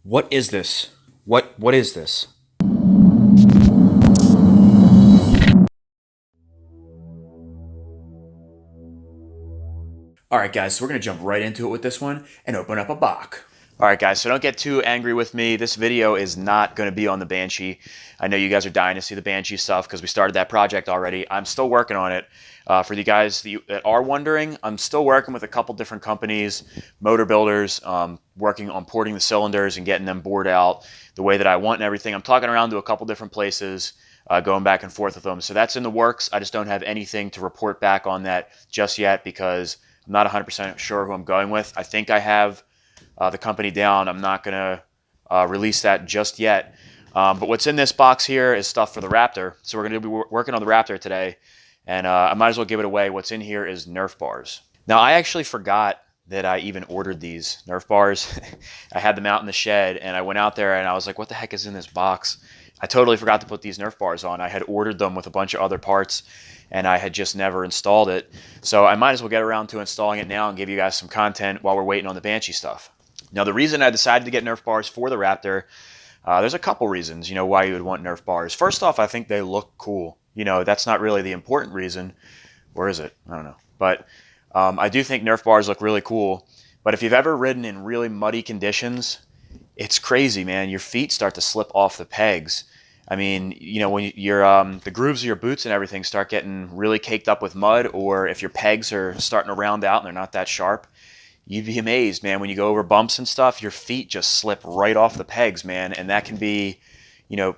What is this? What is this? All right, guys, so we're going to jump right into it with this one and open up a box. All right, guys, so don't get too angry with me. This video is not going to be on the Banshee. I know you guys are dying to see the Banshee stuff because we started that project already. I'm still working on it. For you guys that are wondering, I'm still working with a couple different companies, motor builders, working on porting the cylinders and getting them bored out the way that I want and everything. I'm talking around to a couple different places, going back and forth with them. So that's in the works. I just don't have anything to report back on that just yet because I'm not 100% sure who I'm going with. I think I have the company down. I'm not going to release that just yet. But what's in this box here is stuff for the Raptor. So we're going to be working on the Raptor today. And I might as well give it away. What's in here is Nerf Bars. Now, I actually forgot that I even ordered these Nerf Bars. I had them out in the shed, and I went out there, and I was like, what the heck is in this box? I totally forgot to put these Nerf Bars on. I had ordered them with a bunch of other parts, and I had just never installed it. So I might as well get around to installing it now and give you guys some content while we're waiting on the Banshee stuff. Now, the reason I decided to get Nerf Bars for the Raptor, there's a couple reasons, why you would want Nerf Bars. First off, I think they look cool. That's not really the important reason. Or is it? I don't know. But I do think Nerf Bars look really cool. But if you've ever ridden in really muddy conditions, it's crazy, man. Your feet start to slip off the pegs. I mean, when the grooves of your boots and everything start getting really caked up with mud, or if your pegs are starting to round out and they're not that sharp, you'd be amazed, man. When you go over bumps and stuff, your feet just slip right off the pegs, man. And that can be,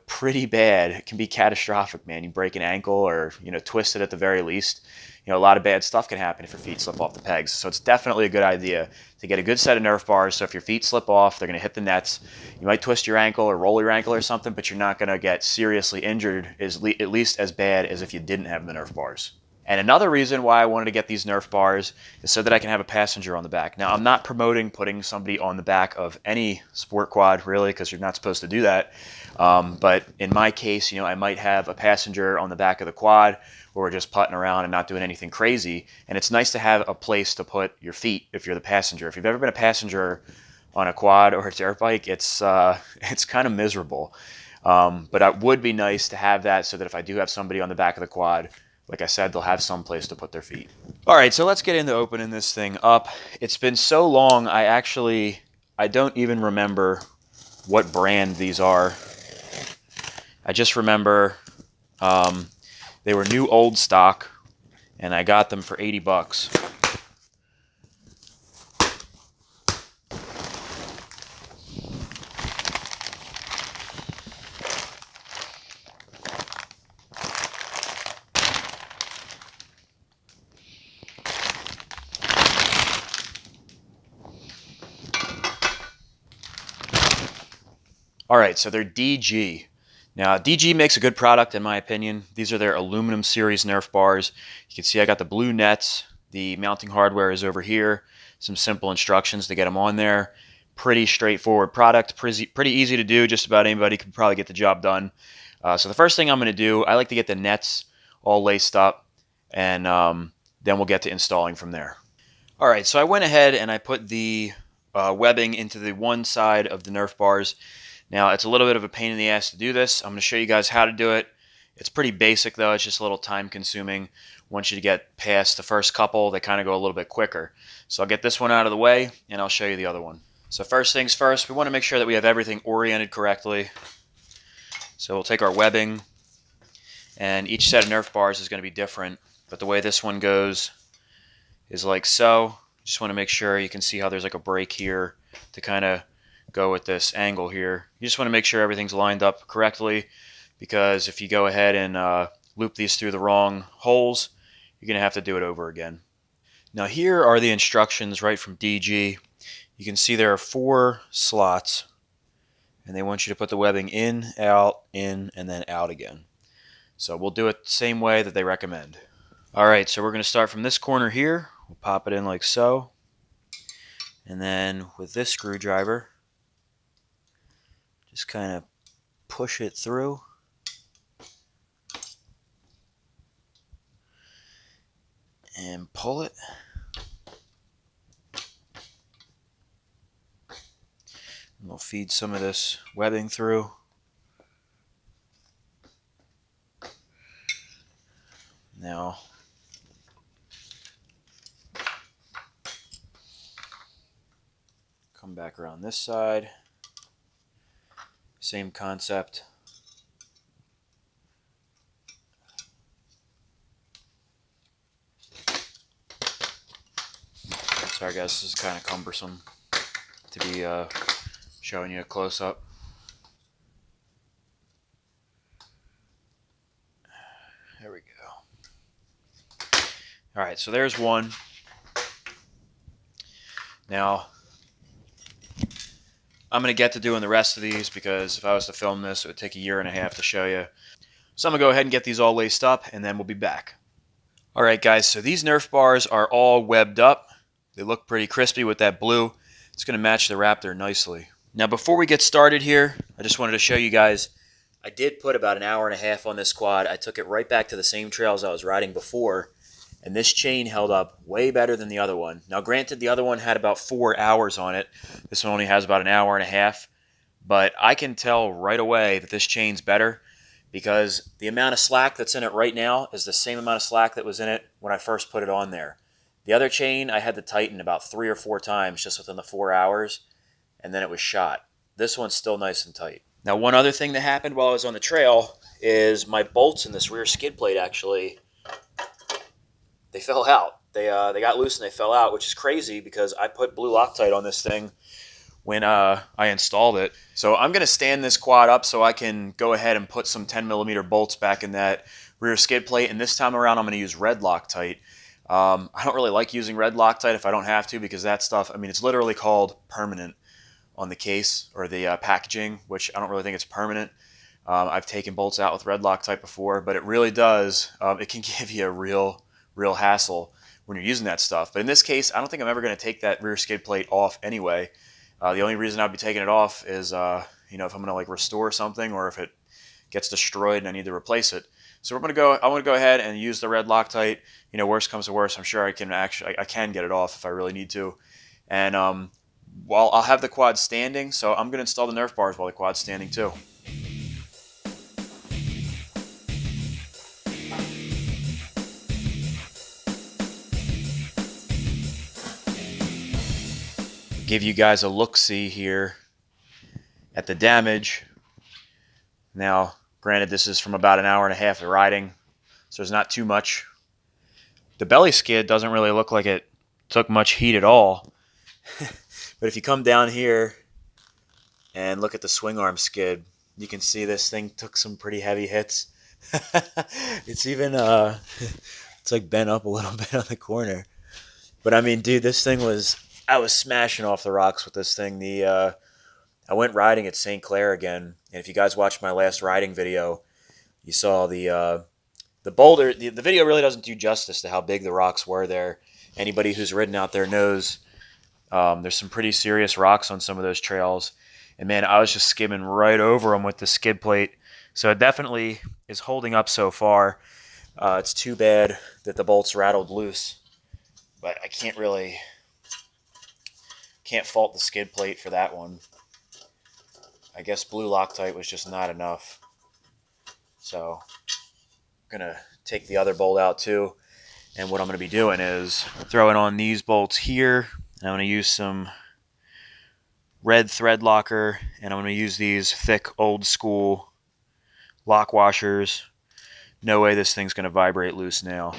pretty bad. It can be catastrophic, man. You break an ankle or, twist it at the very least. A lot of bad stuff can happen if your feet slip off the pegs. So it's definitely a good idea to get a good set of Nerf bars. So if your feet slip off, they're going to hit the nets. You might twist your ankle or roll your ankle or something, but you're not going to get seriously injured, at least as bad as if you didn't have the Nerf bars. And another reason why I wanted to get these Nerf bars is so that I can have a passenger on the back. Now, I'm not promoting putting somebody on the back of any sport quad, really, because you're not supposed to do that. But in my case, I might have a passenger on the back of the quad, or we're just putting around and not doing anything crazy. And it's nice to have a place to put your feet if you're the passenger. If you've ever been a passenger on a quad or a dirt bike, it's kind of miserable. But it would be nice to have that so that if I do have somebody on the back of the quad, like I said, they'll have some place to put their feet. All right, so let's get into opening this thing up. It's been so long, I don't even remember what brand these are. I just remember they were new old stock, and I got them for 80 bucks. All right, so they're DG. Now, DG makes a good product, in my opinion. These are their aluminum series Nerf bars. You can see I got the blue nets. The mounting hardware is over here. Some simple instructions to get them on there. Pretty straightforward product. Pretty easy to do. Just about anybody can probably get the job done. So the first thing I'm going to do, I like to get the nets all laced up, and then we'll get to installing from there. All right, so I went ahead and I put the webbing into the one side of the Nerf bars. Now, it's a little bit of a pain in the ass to do this. I'm going to show you guys how to do it. It's pretty basic, though. It's just a little time-consuming. Once you get past the first couple, they kind of go a little bit quicker. So I'll get this one out of the way, and I'll show you the other one. So first things first, we want to make sure that we have everything oriented correctly. So we'll take our webbing, and each set of Nerf bars is going to be different. But the way this one goes is like so. Just want to make sure you can see how there's like a break here to kind of go with this angle here. You just want to make sure everything's lined up correctly, because if you go ahead and loop these through the wrong holes, you're going to have to do it over again. Now here are the instructions right from DG. You can see there are 4 slots, and they want you to put the webbing in, and then out again. So we'll do it the same way that they recommend. Alright, so we're going to start from this corner here. We'll pop it in like so. And then with this screwdriver, just kind of push it through. And pull it. We'll feed some of this webbing through. Now, come back around this side. Same concept. Sorry guys, this is kind of cumbersome to be showing you a close-up. There we go. Alright, so there's one. Now, I'm going to get to doing the rest of these because if I was to film this, it would take 1.5 years to show you. So I'm going to go ahead and get these all laced up, and then we'll be back. Alright guys, so these Nerf bars are all webbed up. They look pretty crispy with that blue. It's going to match the Raptor nicely. Now before we get started here, I just wanted to show you guys, I did put about 1.5 hours on this quad. I took it right back to the same trails I was riding before, and this chain held up way better than the other one. Now granted, the other one had about 4 hours on it. This one only has about 1.5 hours, but I can tell right away that this chain's better because the amount of slack that's in it right now is the same amount of slack that was in it when I first put it on there. The other chain I had to tighten about 3 or 4 times just within the 4 hours, and then it was shot. This one's still nice and tight. Now one other thing that happened while I was on the trail is my bolts in this rear skid plate actually, they fell out. They got loose and they fell out, which is crazy because I put blue Loctite on this thing when I installed it. So I'm going to stand this quad up so I can go ahead and put some 10mm bolts back in that rear skid plate, and this time around I'm going to use red Loctite. I don't really like using red Loctite if I don't have to because that stuff, I mean, it's literally called permanent on the case or the packaging, which I don't really think it's permanent. I've taken bolts out with red Loctite before, but it really does, it can give you a real hassle when you're using that stuff. But in this case, I don't think I'm ever going to take that rear skid plate off anyway. The only reason I'd be taking it off is, you know, if I'm going to like restore something or if it gets destroyed and I need to replace it. So I'm going to go ahead and use the red Loctite. You know, worst comes to worst, I'm sure I can get it off if I really need to. And while I'll have the quad standing, so I'm going to install the Nerf bars while the quad's standing too. Give you guys a look-see here at the damage. Now, granted, this is from about 1.5 hours of riding, so there's not too much. The belly skid doesn't really look like it took much heat at all. But if you come down here and look at the swing arm skid, you can see this thing took some pretty heavy hits. It's even, it's like bent up a little bit on the corner. But I mean, dude, this thing was, I was smashing off the rocks with this thing. I went riding at St. Clair again, and if you guys watched my last riding video, you saw the boulder. The video really doesn't do justice to how big the rocks were there. Anybody who's ridden out there knows there's some pretty serious rocks on some of those trails. And man, I was just skimming right over them with the skid plate. So it definitely is holding up so far. It's too bad that the bolts rattled loose, but I can't fault the skid plate for that one. I guess blue Loctite was just not enough. So I'm going to take the other bolt out too. And what I'm going to be doing is throwing on these bolts here. And I'm going to use some red thread locker. And I'm going to use these thick old school lock washers. No way this thing's going to vibrate loose now.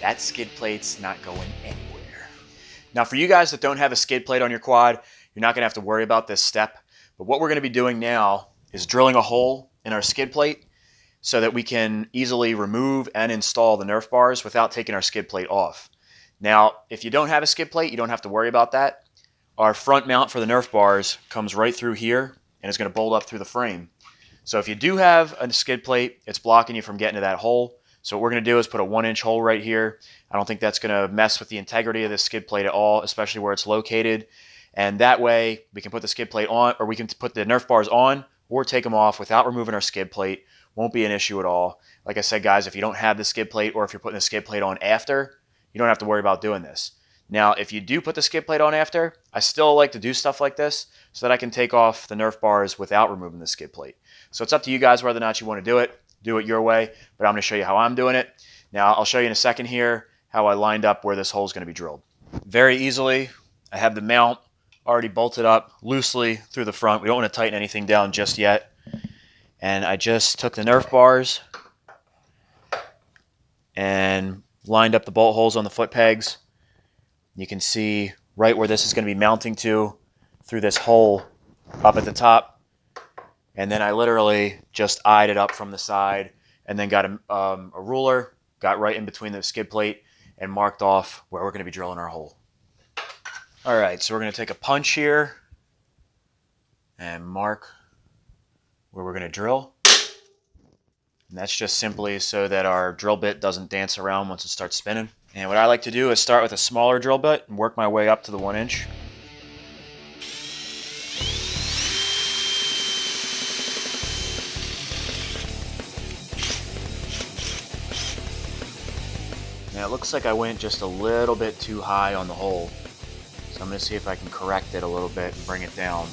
That skid plate's not going anywhere. Now for you guys that don't have a skid plate on your quad, you're not going to have to worry about this step. But what we're going to be doing now is drilling a hole in our skid plate so that we can easily remove and install the Nerf bars without taking our skid plate off. Now, if you don't have a skid plate, you don't have to worry about that. Our front mount for the Nerf bars comes right through here and is going to bolt up through the frame. So if you do have a skid plate, it's blocking you from getting to that hole. So what we're going to do is put a 1-inch hole right here. I don't think that's going to mess with the integrity of this skid plate at all, especially where it's located. And that way we can put the skid plate on, or we can put the Nerf bars on or take them off without removing our skid plate. Won't be an issue at all. Like I said, guys, if you don't have the skid plate, or if you're putting the skid plate on after, you don't have to worry about doing this. Now, if you do put the skid plate on after, I still like to do stuff like this so that I can take off the Nerf bars without removing the skid plate. So it's up to you guys whether or not you want to do it. Do it your way, but I'm going to show you how I'm doing it. Now, I'll show you in a second here how I lined up where this hole is going to be drilled. Very easily, I have the mount already bolted up loosely through the front. We don't want to tighten anything down just yet. And I just took the Nerf bars and lined up the bolt holes on the foot pegs. You can see right where this is going to be mounting to through this hole up at the top. And then I literally just eyed it up from the side and then got a ruler, got right in between the skid plate and marked off where we're going to be drilling our hole. All right, so we're going to take a punch here and mark where we're going to drill. And that's just simply so that our drill bit doesn't dance around once it starts spinning. And what I like to do is start with a smaller drill bit and work my way up to the 1-inch. Now it looks like I went just a little bit too high on the hole. So I'm going to see if I can correct it a little bit and bring it down.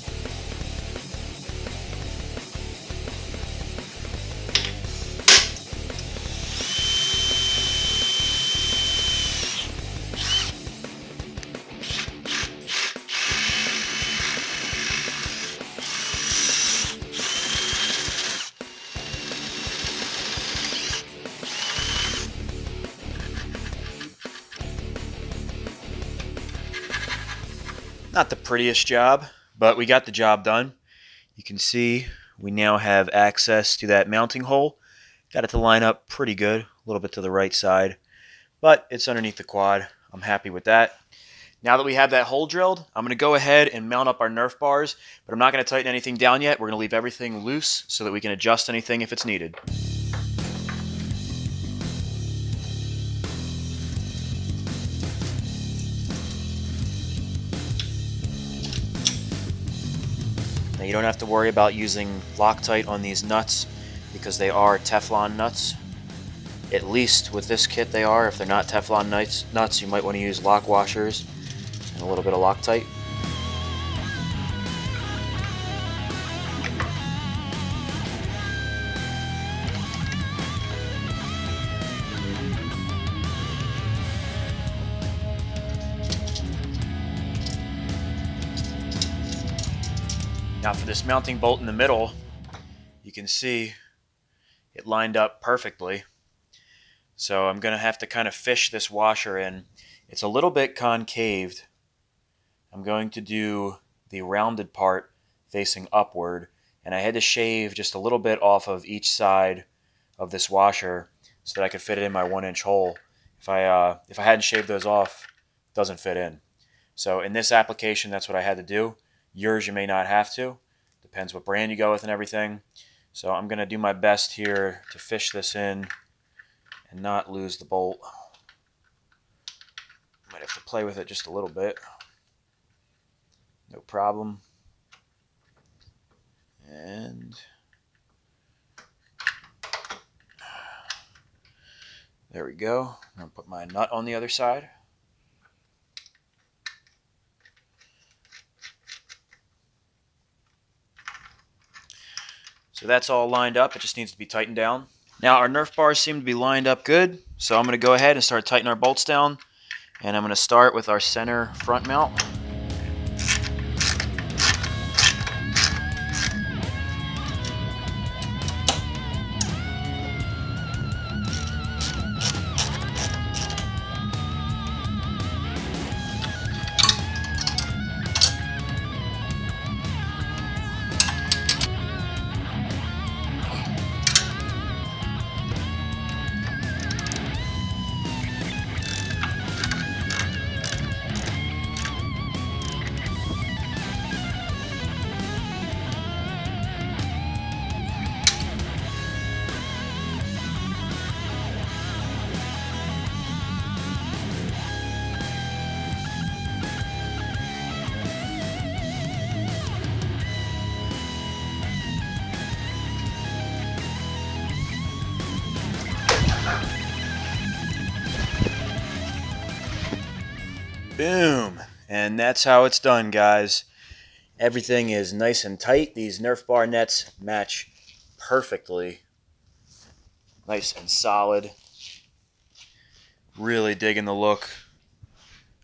Not the prettiest job, but we got the job done. You can see we now have access to that mounting hole. Got it to line up pretty good, a little bit to the right side, but it's underneath the quad. I'm happy with that. Now that we have that hole drilled, I'm going to go ahead and mount up our Nerf bars, but I'm not going to tighten anything down yet. We're going to leave everything loose so that we can adjust anything if it's needed. Now you don't have to worry about using Loctite on these nuts because they are Teflon nuts. At least with this kit they are. If they're not Teflon nuts, you might want to use lock washers and a little bit of Loctite. Now for this mounting bolt in the middle, you can see it lined up perfectly. So I'm going to have to kind of fish this washer in. It's a little bit concaved. I'm going to do the rounded part facing upward, and I had to shave just a little bit off of each side of this washer so that I could fit it in my 1-inch hole. If I hadn't shaved those off, it doesn't fit in. So in this application, that's what I had to do. Yours, you may not have to. Depends what brand you go with and everything. So I'm going to do my best here to fish this in and not lose the bolt. Might have to play with it just a little bit. No problem. And there we go. I'm going to put my nut on the other side. So that's all lined up. It just needs to be tightened down. Now our Nerf bars seem to be lined up good. So I'm going to go ahead and start tightening our bolts down. And I'm going to start with our center front mount. Boom. And that's how it's done, guys. Everything is nice and tight. These Nerf bar nets match perfectly. Nice and solid. Really digging the look.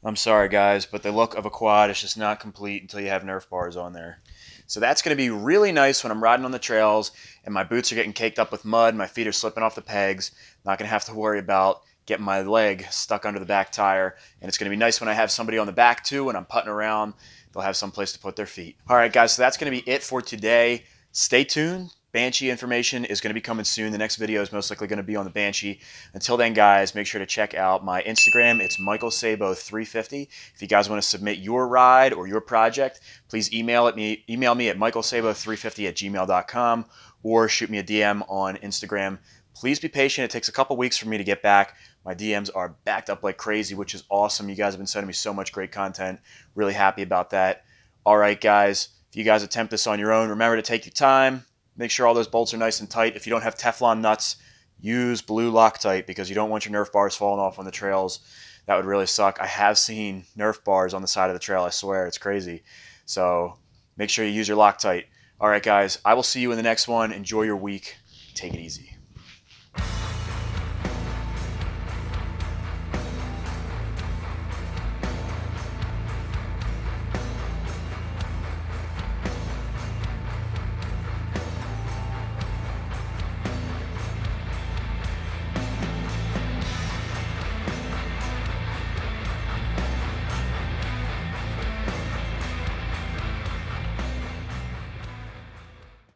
I'm sorry, guys, but the look of a quad is just not complete until you have Nerf bars on there. So that's going to be really nice when I'm riding on the trails and my boots are getting caked up with mud, my feet are slipping off the pegs. Not going to have to worry about getting my leg stuck under the back tire. And it's going to be nice when I have somebody on the back too, when I'm putting around, they'll have some place to put their feet. All right, guys, so that's going to be it for today. Stay tuned. Banshee information is going to be coming soon. The next video is most likely going to be on the Banshee. Until then, guys, make sure to check out my Instagram. It's Sabo350. If you guys want to submit your ride or your project, please email me at michaelsabo350@gmail.com or shoot me a DM on Instagram. Please be patient. It takes a couple weeks for me to get back. My DMs are backed up like crazy, which is awesome. You guys have been sending me so much great content. Really happy about that. All right, guys, if you guys attempt this on your own, remember to take your time. Make sure all those bolts are nice and tight. If you don't have Teflon nuts, use blue Loctite because you don't want your Nerf bars falling off on the trails. That would really suck. I have seen Nerf bars on the side of the trail. I swear, it's crazy. So make sure you use your Loctite. All right, guys, I will see you in the next one. Enjoy your week. Take it easy.